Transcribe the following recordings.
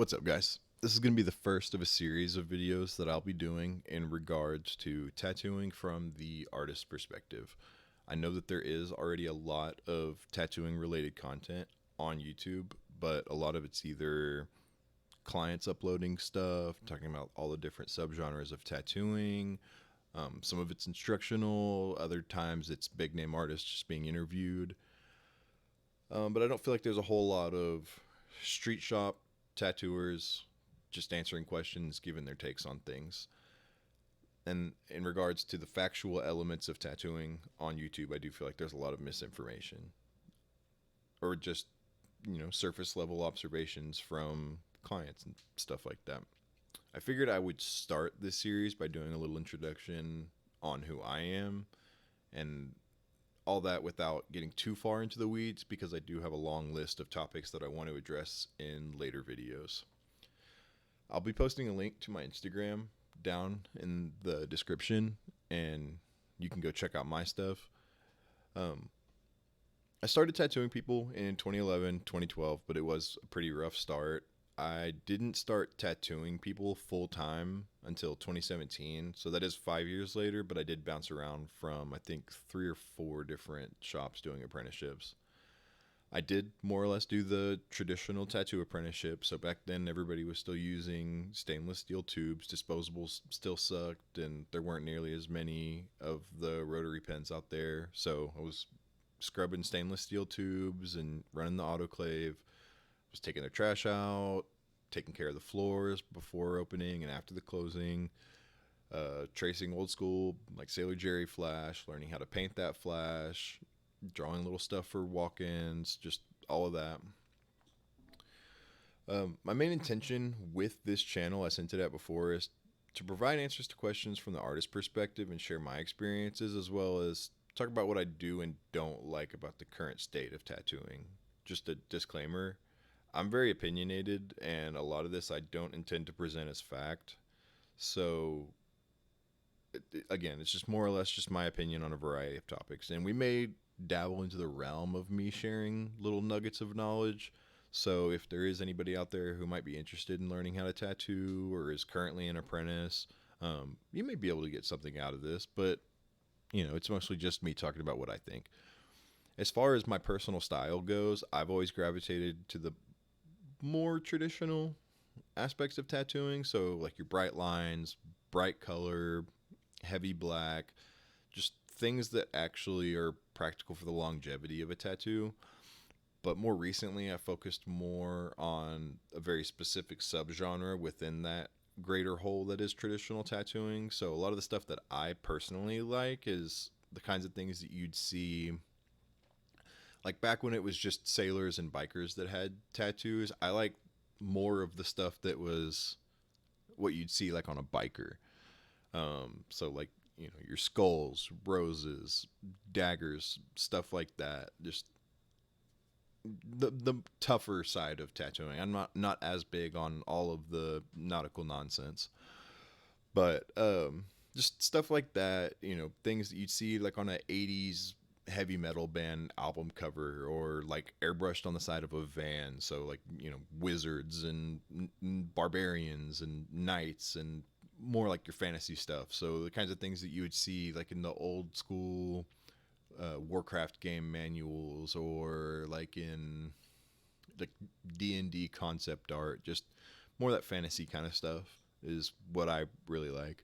What's up, guys? This is going to be the first of a series of videos that I'll be doing in regards to tattooing from the artist perspective. I know that there is already a lot of tattooing related content on YouTube, but a lot of it's either clients uploading stuff, talking about all the different subgenres of tattooing. Some of it's instructional, other times it's big name artists just being interviewed. But I don't feel like there's a whole lot of street shop tattooers just answering questions, giving their takes on things. And in regards to the factual elements of tattooing on YouTube, I do feel like there's a lot of misinformation or just, surface level observations from clients and stuff like that. I figured I would start this series by doing a little introduction on who I am and all that without getting too far into the weeds, because I do have a long list of topics that I want to address in later videos. I'll be posting a link to my Instagram down in the description, and you can go check out my stuff. I started tattooing people in 2011, 2012, but it was a pretty rough start. I didn't start tattooing people full time until 2017, so that is 5 years later, but I did bounce around from, I think, 3 or 4 different shops doing apprenticeships. I did more or less do the traditional tattoo apprenticeship, so back then everybody was still using stainless steel tubes, disposables still sucked, and there weren't nearly as many of the rotary pens out there, so I was scrubbing stainless steel tubes and running the autoclave. Was taking their trash out, taking care of the floors before opening and after the closing, tracing old school like Sailor Jerry flash, learning how to paint that flash, drawing little stuff for walk-ins, just all of that. My main intention with this channel, as hinted at before, is to provide answers to questions from the artist perspective and share my experiences, as well as talk about what I do and don't like about the current state of tattooing. Just a disclaimer, I'm very opinionated, and a lot of this I don't intend to present as fact. So, again, it's just more or less just my opinion on a variety of topics. And we may dabble into the realm of me sharing little nuggets of knowledge. So if there is anybody out there who might be interested in learning how to tattoo or is currently an apprentice, you may be able to get something out of this. But, it's mostly just me talking about what I think. As far as my personal style goes, I've always gravitated to the more traditional aspects of tattooing, so like your bright lines, bright color, heavy black, just things that actually are practical for the longevity of a tattoo. But more recently I focused more on a very specific subgenre within that greater whole that is traditional tattooing. So a lot of the stuff that I personally like is the kinds of things that you'd see like back when it was just sailors and bikers that had tattoos. I like more of the stuff that was what you'd see like on a biker. So like, your skulls, roses, daggers, stuff like that. Just the tougher side of tattooing. I'm not as big on all of the nautical nonsense. But just stuff like that, things that you'd see like on an 80s heavy metal band album cover, or like airbrushed on the side of a van. So like, wizards and barbarians and knights and more like your fantasy stuff. So the kinds of things that you would see like in the old school Warcraft game manuals, or like in like D&D concept art, just more that fantasy kind of stuff is what I really like.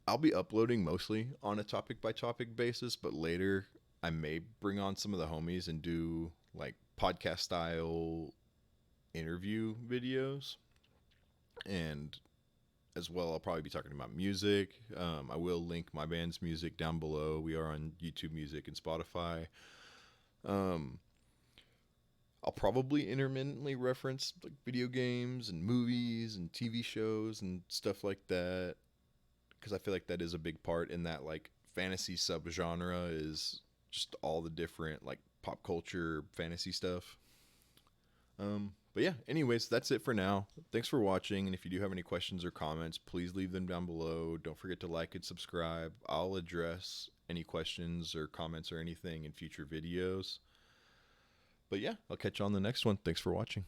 I'll be uploading mostly on a topic by topic basis, but later I may bring on some of the homies and do like podcast style interview videos. And as well, I'll probably be talking about music. I will link my band's music down below. We are on YouTube Music and Spotify. I'll probably intermittently reference like video games and movies and TV shows and stuff like that, because I feel like that is a big part in that like fantasy subgenre, is just all the different like pop culture fantasy stuff. But yeah, anyways, that's it for now. Thanks for watching, and if you do have any questions or comments, please leave them down below. Don't forget to like and subscribe. I'll address any questions or comments or anything in future videos. But yeah, I'll catch you on the next one. Thanks for watching.